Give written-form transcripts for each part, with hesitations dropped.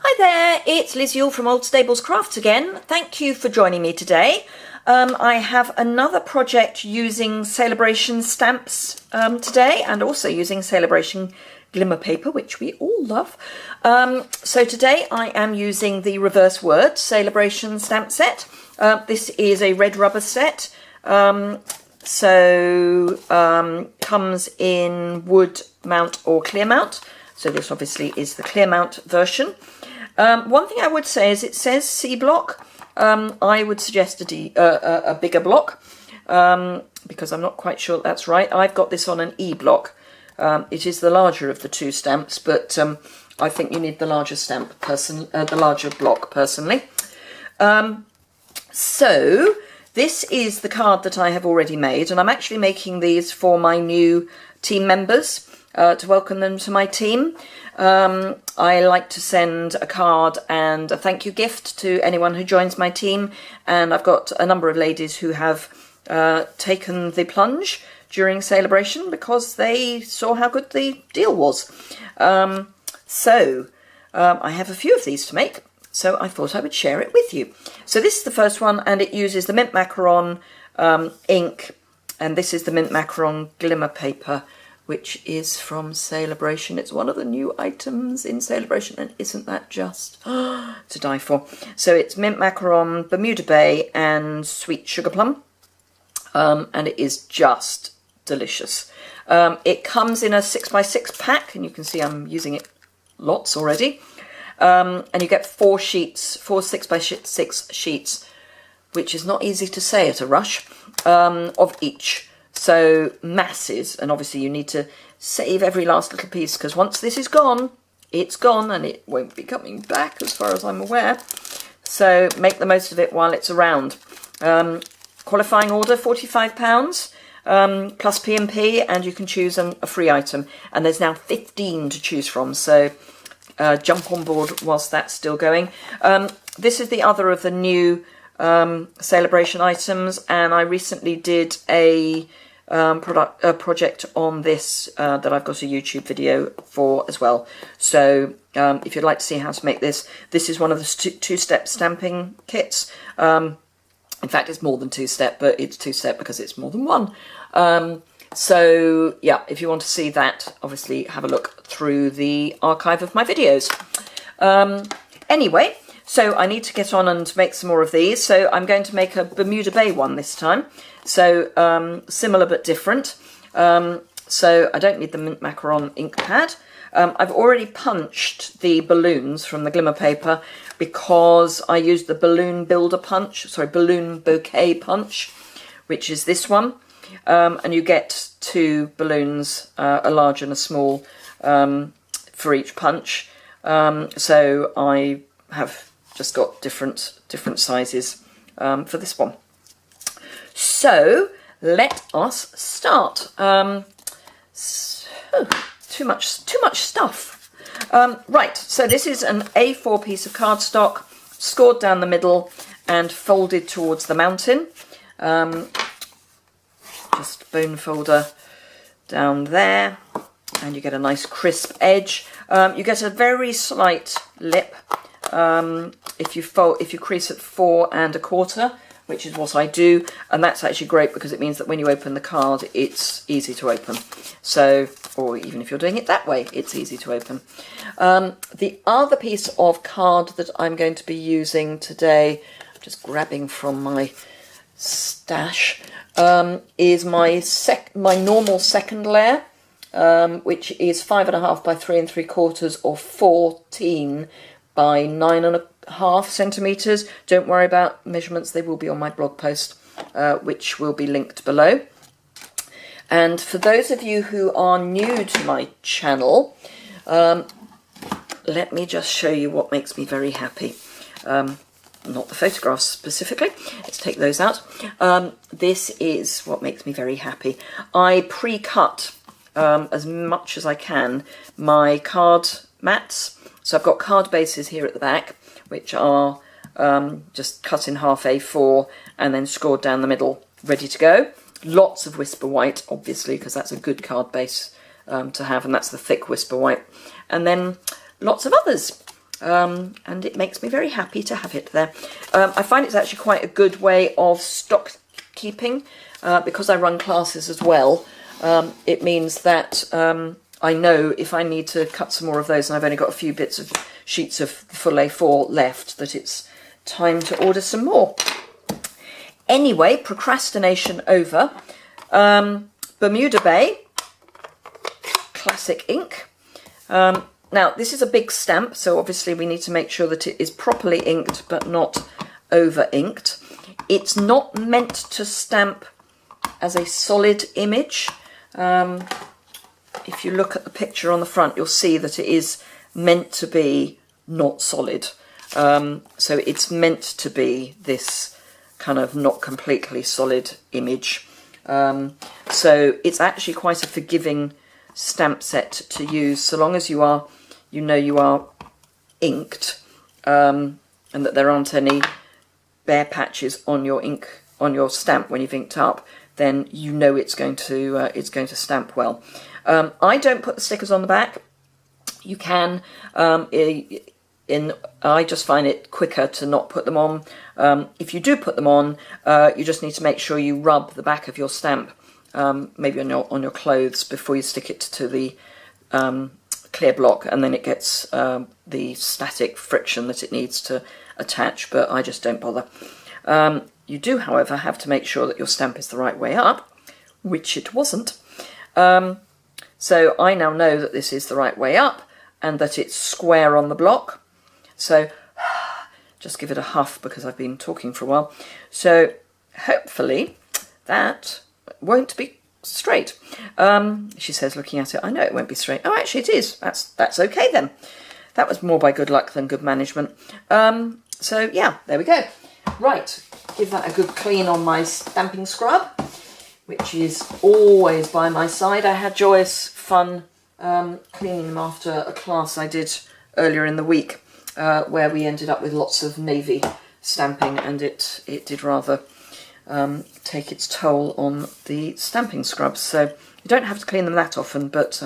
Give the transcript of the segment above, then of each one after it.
Hi there, it's Liz Yule from Old Stables Crafts again. Thank you for joining me today. I have another project using Celebration stamps today, and also using Celebration glimmer paper, which we all love. So today I am using the Reverse Word Celebration stamp set. This is a red rubber set. Comes in wood mount or clear mount. So this obviously is the clear mount version. One thing I would say is it says C block. I would suggest a bigger block because I'm not quite sure that's right. I've got this on an E block. It is the larger of the two stamps, but I think you need the larger the larger block personally. So this is the card that I have already made, and I'm actually making these for my new team members to welcome them to my team. I like to send a card and a thank you gift to anyone who joins my team, and I've got a number of ladies who have taken the plunge during Celebration because they saw how good the deal was. I have a few of these to make, so I thought I would share it with you. So this is the first one, and it uses the Mint Macaron ink, and this is the Mint Macaron glimmer paper, which is from Celebration. It's one of the new items in Celebration, and isn't that just to die for? So it's Mint Macaron, Bermuda Bay, and Sweet Sugar Plum, and it is just delicious. It comes in a 6x6 pack, and you can see I'm using it lots already. And you get four 6x6 sheets, which is not easy to say at a rush, of each. So masses, and obviously you need to save every last little piece, because once this is gone, it's gone, and it won't be coming back as far as I'm aware. So make the most of it while it's around. Qualifying order, £45 plus P&P, and you can choose a free item. And there's now 15 to choose from, so jump on board whilst that's still going. This is the other of the new Celebration items, and I recently did a project on this that I've got a YouTube video for as well. So if you'd like to see how to make this, this is one of the two-step stamping kits. In fact, it's more than two-step, but it's two-step because it's more than one. So yeah, if you want to see that, obviously have a look through the archive of my videos. Anyway, so I need to get on and make some more of these. So I'm going to make a Bermuda Bay one this time. So similar but different. So I don't need the Mint Macaron ink pad. I've already punched the balloons from the glimmer paper because I used the balloon balloon bouquet punch, which is this one. And you get two balloons, a large and a small, for each punch. So I have just got different sizes for this one. So let us start. Too much stuff. Right, so this is an A4 piece of cardstock, scored down the middle and folded towards the mountain. Just bone folder down there, and you get a nice crisp edge. You get a very slight lip if you crease at 4 1/4, which is what I do, and that's actually great because it means that when you open the card, it's easy to open. So, or even if you're doing it that way, it's easy to open. The other piece of card that I'm going to be using today, just grabbing from my stash, is my normal second layer, which is 5.5 by 3 3/4 or 14 by 9.5 centimetres. Don't worry about measurements, they will be on my blog post, which will be linked below. And for those of you who are new to my channel, let me just show you what makes me very happy. Not the photographs specifically, let's take those out. This is what makes me very happy. I pre-cut as much as I can my card mats. So I've got card bases here at the back, which are just cut in half A4 and then scored down the middle, ready to go. Lots of Whisper White, obviously, because that's a good card base to have, and that's the thick Whisper White. And then lots of others. and it makes me very happy to have it there. I find it's actually quite a good way of stock keeping, because I run classes as well. It means that I know if I need to cut some more of those and I've only got a few bits of sheets of full A4 left, that it's time to order some more. Anyway, procrastination over. Bermuda Bay Classic ink. Now this is a big stamp, so obviously we need to make sure that it is properly inked but not over inked. It's not meant to stamp as a solid image. If you look at the picture on the front, you'll see that it is meant to be not solid. So it's meant to be this kind of not completely solid image. So it's actually quite a forgiving stamp set to use, so long as you are, you know, you are inked, and that there aren't any bare patches on your ink, on your stamp when you've inked up, then you know it's going to stamp well. I don't put the stickers on the back. You can. I just find it quicker to not put them on. If you do put them on, you just need to make sure you rub the back of your stamp, maybe on your clothes, before you stick it to the clear block, and then it gets the static friction that it needs to attach, but I just don't bother. You do, however, have to make sure that your stamp is the right way up, which it wasn't. So I now know that this is the right way up and that it's square on the block. So just give it a huff because I've been talking for a while. So hopefully that won't be straight. She says, looking at it, I know it won't be straight. Oh, actually it is. That's okay then. That was more by good luck than good management. So yeah, there we go. Right, give that a good clean on my stamping scrub, which is always by my side. I had joyous fun cleaning them after a class I did earlier in the week, where we ended up with lots of navy stamping, and it did rather take its toll on the stamping scrubs. So you don't have to clean them that often, but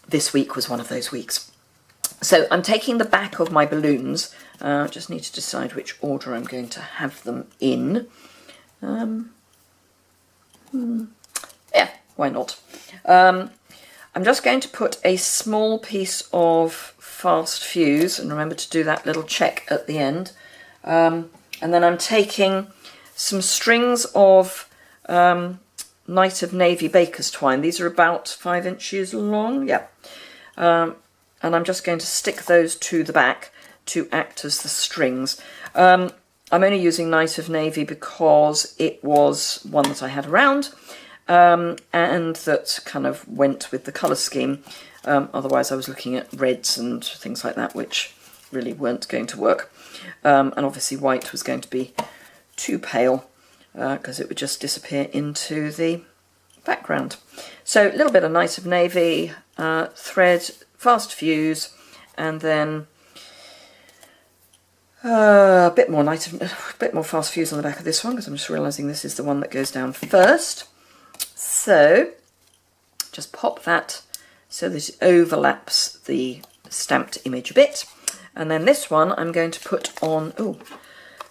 this week was one of those weeks. So I'm taking the back of my balloons. Just need to decide which order I'm going to have them in. Yeah, why not? I'm just going to put a small piece of fast fuse, and remember to do that little check at the end. And then I'm taking some strings of Night of Navy baker's twine. These are about 5 inches long, yeah. And I'm just going to stick those to the back to act as the strings. I'm only using Night of Navy because it was one that I had around, and that kind of went with the colour scheme. Otherwise I was looking at reds and things like that, which really weren't going to work. And obviously white was going to be too pale, because it would just disappear into the background. So a little bit of Night of Navy, thread, fast fuse, and then a bit more fast fuse on the back of this one, because I'm just realising this is the one that goes down first. So just pop that so that it overlaps the stamped image a bit. And then this one I'm going to put on, oh,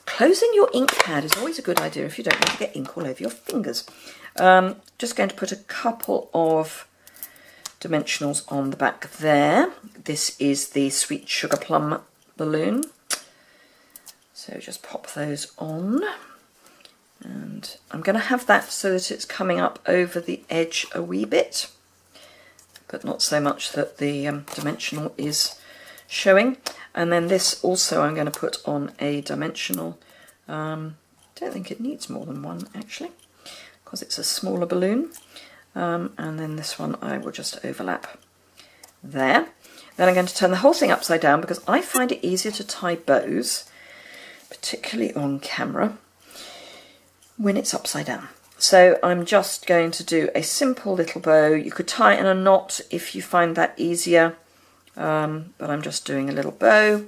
closing your ink pad is always a good idea if you don't want to get ink all over your fingers. Just going to put a couple of dimensionals on the back there. This is the Sweet Sugar Plum balloon. So just pop those on. And I'm going to have that so that it's coming up over the edge a wee bit, but not so much that the dimensional is showing. And then this also I'm going to put on a dimensional. Don't think it needs more than one actually, because it's a smaller balloon. And then this one I will just overlap there. Then I'm going to turn the whole thing upside down because I find it easier to tie bows, particularly on camera, when it's upside down. So I'm just going to do a simple little bow. You could tie it in a knot if you find that easier, but I'm just doing a little bow.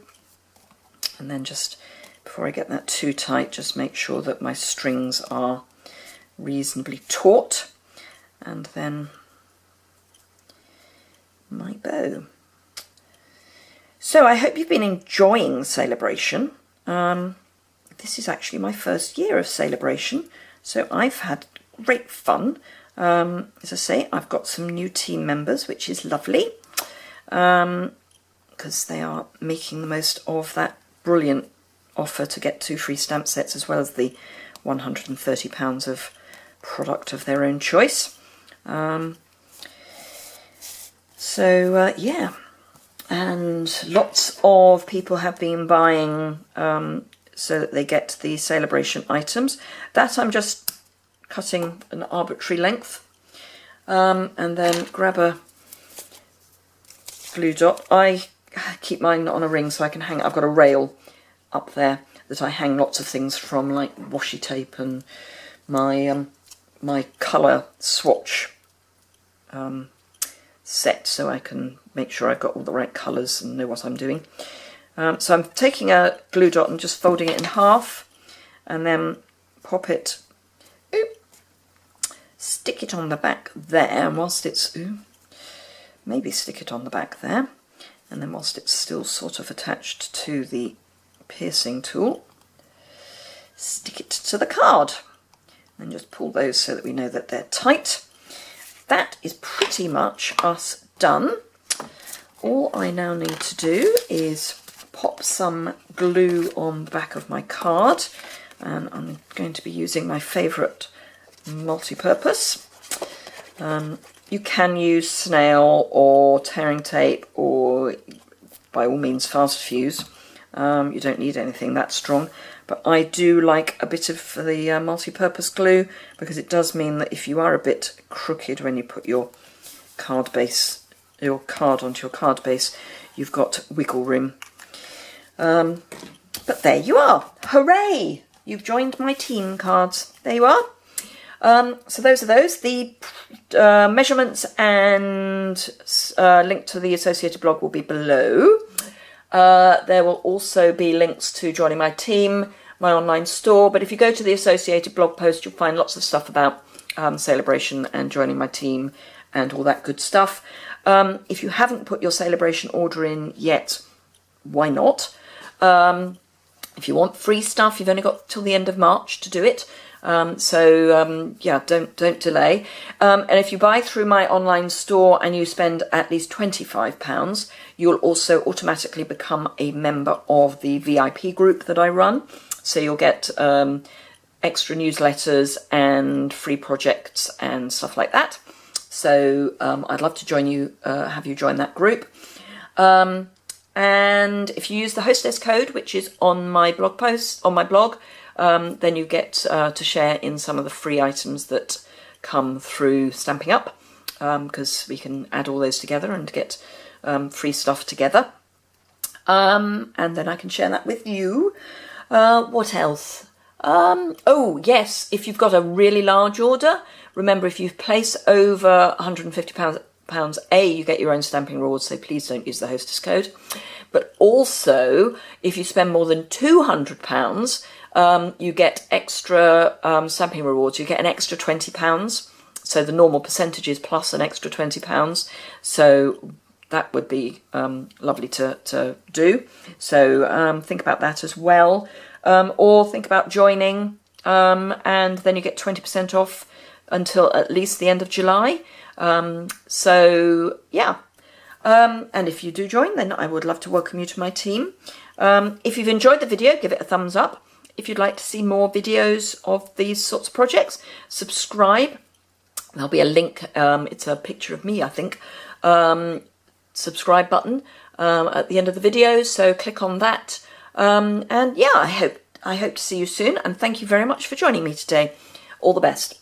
And then just before I get that too tight, just make sure that my strings are reasonably taut, and then my bow. So I hope you've been enjoying Celebration. This is actually my first year of Celebration, so I've had great fun. As I say, I've got some new team members, which is lovely, because they are making the most of that brilliant offer to get 2 free stamp sets, as well as the £130 of product of their own choice. Yeah, and lots of people have been buying so that they get the Celebration items. That I'm just cutting an arbitrary length, and then grab a glue dot. I keep mine on a ring so I can hang it. I've got a rail up there that I hang lots of things from, like washi tape and my my colour swatch set, so I can make sure I've got all the right colours and know what I'm doing. So I'm taking a glue dot and just folding it in half, and then pop it, stick it on the back there, and whilst it's, maybe stick it on the back there, and then whilst it's still sort of attached to the piercing tool, stick it to the card, and just pull those so that we know that they're tight. That is pretty much us done. All I now need to do is pop some glue on the back of my card, and I'm going to be using my favourite multi-purpose. You can use snail or tearing tape, or by all means fast fuse. You don't need anything that strong, but I do like a bit of the multi-purpose glue, because it does mean that if you are a bit crooked when you put your card onto your card base, you've got wiggle room. But there you are. Hooray! You've joined my team cards. There you are. So those are those. The measurements and link to the associated blog will be below. There will also be links to joining my team, my online store, but if you go to the associated blog post, you'll find lots of stuff about Celebration and joining my team and all that good stuff. If you haven't put your Celebration order in yet, why not? If you want free stuff, you've only got till the end of March to do it. Yeah, don't delay. And if you buy through my online store and you spend at least £25, you'll also automatically become a member of the VIP group that I run. So you'll get extra newsletters and free projects and stuff like that. So I'd love to join you, have you join that group. And if you use the hostess code, which is on my blog post, on my blog, then you get to share in some of the free items that come through Stampin' Up, because we can add all those together and get free stuff together. And then I can share that with you. What else? Oh, yes, if you've got a really large order, remember, if you place over £150, you get your own stamping rewards, so please don't use the hostess code. But also, if you spend more than £200, you get extra stamping rewards. You get an extra £20. So the normal percentages plus an extra £20. So that would be lovely to do. So think about that as well. Or think about joining, and then you get 20% off until at least the end of July. So yeah. And if you do join, then I would love to welcome you to my team. If you've enjoyed the video, give it a thumbs up. If you'd like to see more videos of these sorts of projects, subscribe. There'll be a link, it's a picture of me, I think, subscribe button at the end of the video, so click on that. And yeah, I hope to see you soon, and thank you very much for joining me today. All the best.